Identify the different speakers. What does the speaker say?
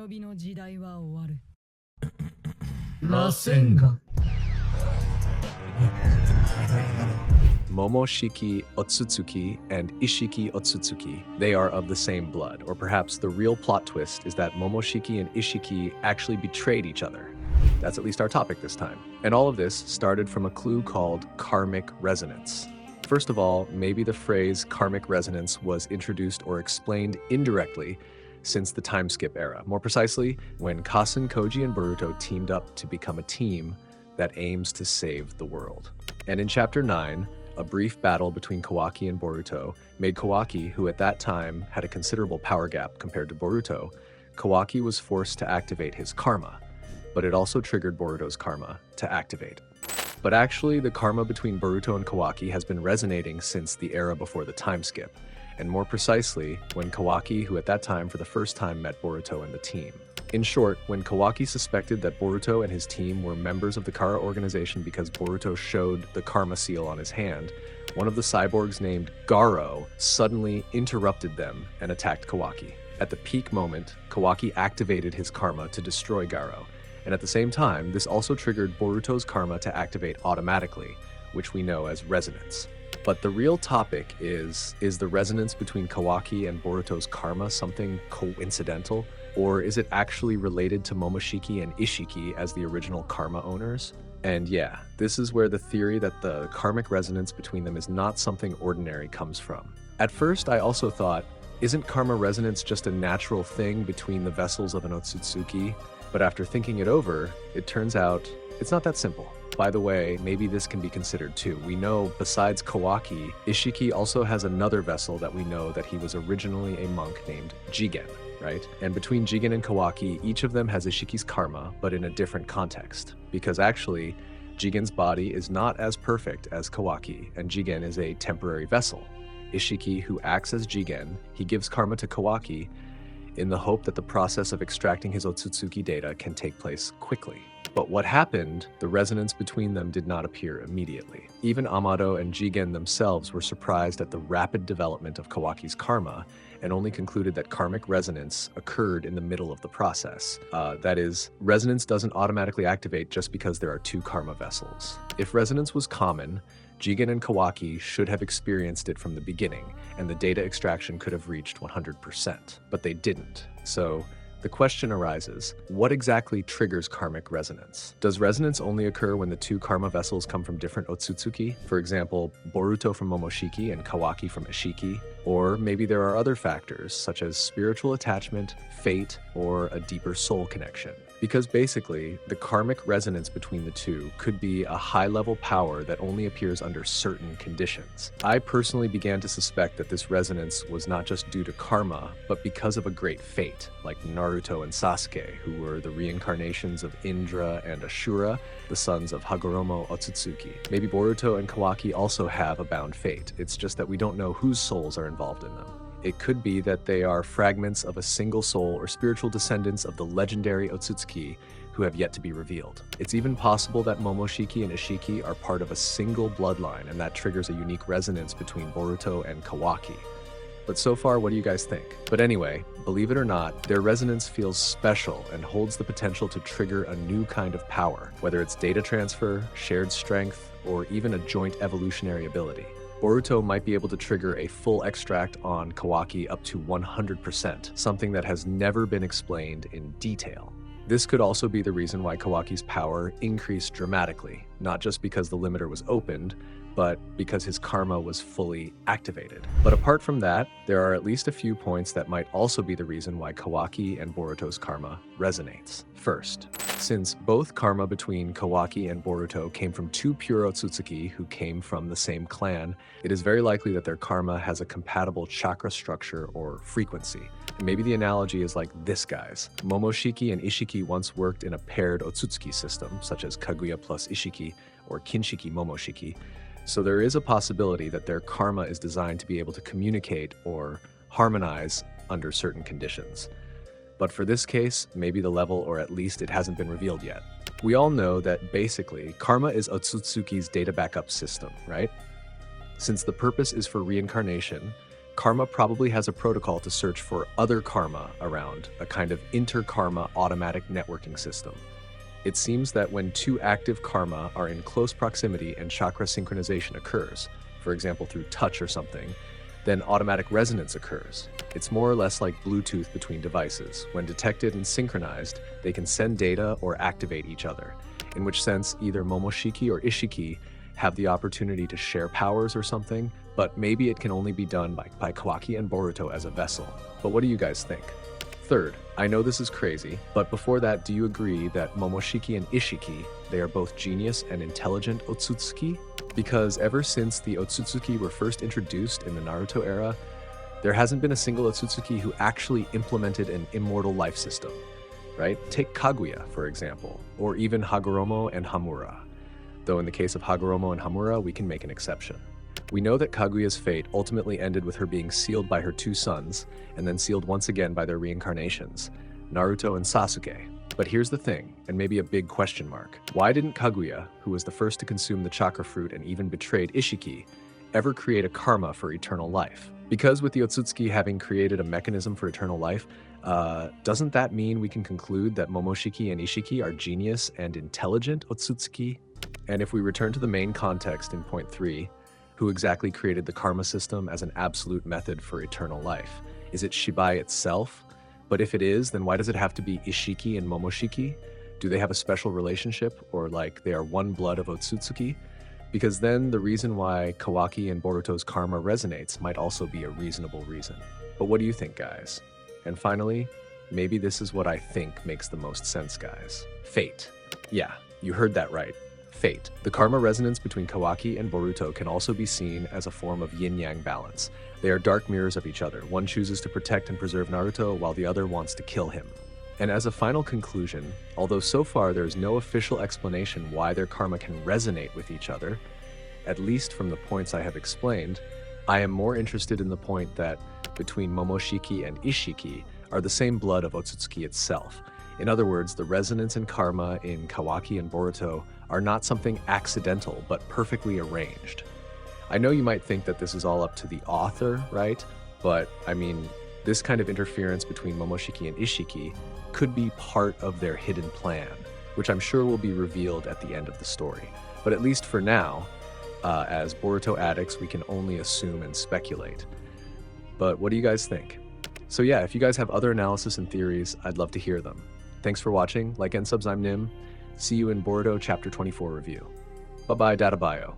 Speaker 1: 忍びの時代は終わる。
Speaker 2: 螺旋が
Speaker 3: Momoshiki Otsutsuki and Isshiki Otsutsuki, they are of the same blood, or perhaps the real plot twist is that Momoshiki and Isshiki actually betrayed each other. That's at least our topic this time. And all of this started from a clue called karmic resonance. First of all, maybe the phrase karmic resonance was introduced or explained indirectly since the time skip era. More precisely, when Kasen, Koji, and Boruto teamed up to become a team that aims to save the world. And in Chapter 9, a brief battle between Kawaki and Boruto made Kawaki, who at that time had a considerable power gap compared to Boruto, Kawaki was forced to activate his karma, but it also triggered Boruto's karma to activate. But actually, the karma between Boruto and Kawaki has been resonating since the era before the time skip, and more precisely, when Kawaki, who at that time for the first time met Boruto and the team. In short, when Kawaki suspected that Boruto and his team were members of the Kara organization because Boruto showed the karma seal on his hand, one of the cyborgs named Garo suddenly interrupted them and attacked Kawaki. At the peak moment, Kawaki activated his karma to destroy Garo, and at the same time, this also triggered Boruto's karma to activate automatically, which we know as resonance. But the real topic is the resonance between Kawaki and Boruto's karma something coincidental? Or is it actually related to Momoshiki and Isshiki as the original karma owners? And yeah, this is where the theory that the karmic resonance between them is not something ordinary comes from. At first, I also thought, isn't karma resonance just a natural thing between the vessels of an Otsutsuki? But after thinking it over, it turns out it's not that simple. By the way, maybe this can be considered too. We know, besides Kawaki, Isshiki also has another vessel that we know that he was originally a monk named Jigen, right? And between Jigen and Kawaki, each of them has Ishiki's karma, but in a different context. Because actually, Jigen's body is not as perfect as Kawaki, and Jigen is a temporary vessel. Isshiki, who acts as Jigen, he gives karma to Kawaki in the hope that the process of extracting his Otsutsuki data can take place quickly. But what happened, the resonance between them did not appear immediately. Even Amado and Jigen themselves were surprised at the rapid development of Kawaki's karma and only concluded that karmic resonance occurred in the middle of the process. That is, resonance doesn't automatically activate just because there are two karma vessels. If resonance was common, Jigen and Kawaki should have experienced it from the beginning, and the data extraction could have reached 100%. But they didn't. So the question arises, what exactly triggers karmic resonance? Does resonance only occur when the two karma vessels come from different Otsutsuki? For example, Boruto from Momoshiki and Kawaki from Isshiki? Or maybe there are other factors, such as spiritual attachment, fate, or a deeper soul connection. Because basically, the karmic resonance between the two could be a high-level power that only appears under certain conditions. I personally began to suspect that this resonance was not just due to karma, but because of a great fate, like Naruto and Sasuke, who were the reincarnations of Indra and Ashura, the sons of Hagoromo Otsutsuki. Maybe Boruto and Kawaki also have a bound fate, it's just that we don't know whose souls are involved in them. It could be that they are fragments of a single soul or spiritual descendants of the legendary Otsutsuki who have yet to be revealed. It's even possible that Momoshiki and Isshiki are part of a single bloodline and that triggers a unique resonance between Boruto and Kawaki. But so far, what do you guys think? But anyway, believe it or not, their resonance feels special and holds the potential to trigger a new kind of power, whether it's data transfer, shared strength, or even a joint evolutionary ability. Boruto might be able to trigger a full extract on Kawaki up to 100%, something that has never been explained in detail. This could also be the reason why Kawaki's power increased dramatically, not just because the limiter was opened, but because his karma was fully activated. But apart from that, there are at least a few points that might also be the reason why Kawaki and Boruto's karma resonates. First, since both karma between Kawaki and Boruto came from two pure Otsutsuki who came from the same clan, it is very likely that their karma has a compatible chakra structure or frequency. And maybe the analogy is like this, guys. Momoshiki and Isshiki once worked in a paired Otsutsuki system, such as Kaguya plus Isshiki or Kinshiki Momoshiki. So there is a possibility that their karma is designed to be able to communicate or harmonize under certain conditions. But for this case, maybe the level, or at least it hasn't been revealed yet. We all know that basically, karma is Otsutsuki's data backup system, right? Since the purpose is for reincarnation, Karma probably has a protocol to search for other karma around, a kind of inter-karma automatic networking system. It seems that when two active karma are in close proximity and chakra synchronization occurs, for example through touch or something, then automatic resonance occurs. It's more or less like Bluetooth between devices. When detected and synchronized, they can send data or activate each other, in which sense either Momoshiki or Isshiki have the opportunity to share powers or something, but maybe it can only be done by Kawaki and Boruto as a vessel. But what do you guys think? Third, I know this is crazy, but before that, do you agree that Momoshiki and Isshiki, they are both genius and intelligent Otsutsuki? Because ever since the Otsutsuki were first introduced in the Naruto era, there hasn't been a single Otsutsuki who actually implemented an immortal life system, right? Take Kaguya, for example, or even Hagoromo and Hamura. Though in the case of Hagoromo and Hamura, we can make an exception. We know that Kaguya's fate ultimately ended with her being sealed by her two sons, and then sealed once again by their reincarnations, Naruto and Sasuke. But here's the thing, and maybe a big question mark. Why didn't Kaguya, who was the first to consume the chakra fruit and even betrayed Isshiki, ever create a karma for eternal life? Because with the Otsutsuki having created a mechanism for eternal life, doesn't that mean we can conclude that Momoshiki and Isshiki are genius and intelligent Otsutsuki? And if we return to the main context in point 3, who exactly created the karma system as an absolute method for eternal life? Is it Shibai itself? But if it is, then why does it have to be Isshiki and Momoshiki? Do they have a special relationship, or like they are one blood of Otsutsuki? Because then the reason why Kawaki and Boruto's karma resonates might also be a reasonable reason. But what do you think, guys? And finally, maybe this is what I think makes the most sense, guys. Fate. Yeah, you heard that right. Fate. The karma resonance between Kawaki and Boruto can also be seen as a form of yin-yang balance. They are dark mirrors of each other. One chooses to protect and preserve Naruto, while the other wants to kill him. And as a final conclusion, although so far there is no official explanation why their karma can resonate with each other, at least from the points I have explained, I am more interested in the point that between Momoshiki and Isshiki are the same blood of Otsutsuki itself. In other words, the resonance and karma in Kawaki and Boruto are not something accidental, but perfectly arranged. I know you might think that this is all up to the author, right? But, I mean, this kind of interference between Momoshiki and Isshiki could be part of their hidden plan, which I'm sure will be revealed at the end of the story. But at least for now, as Boruto addicts, we can only assume and speculate. But what do you guys think? So yeah, if you guys have other analysis and theories, I'd love to hear them. Thanks for watching. Like and subs, I'm Nim. See you in Boruto Chapter 24 review. Bye-bye, Data Bio.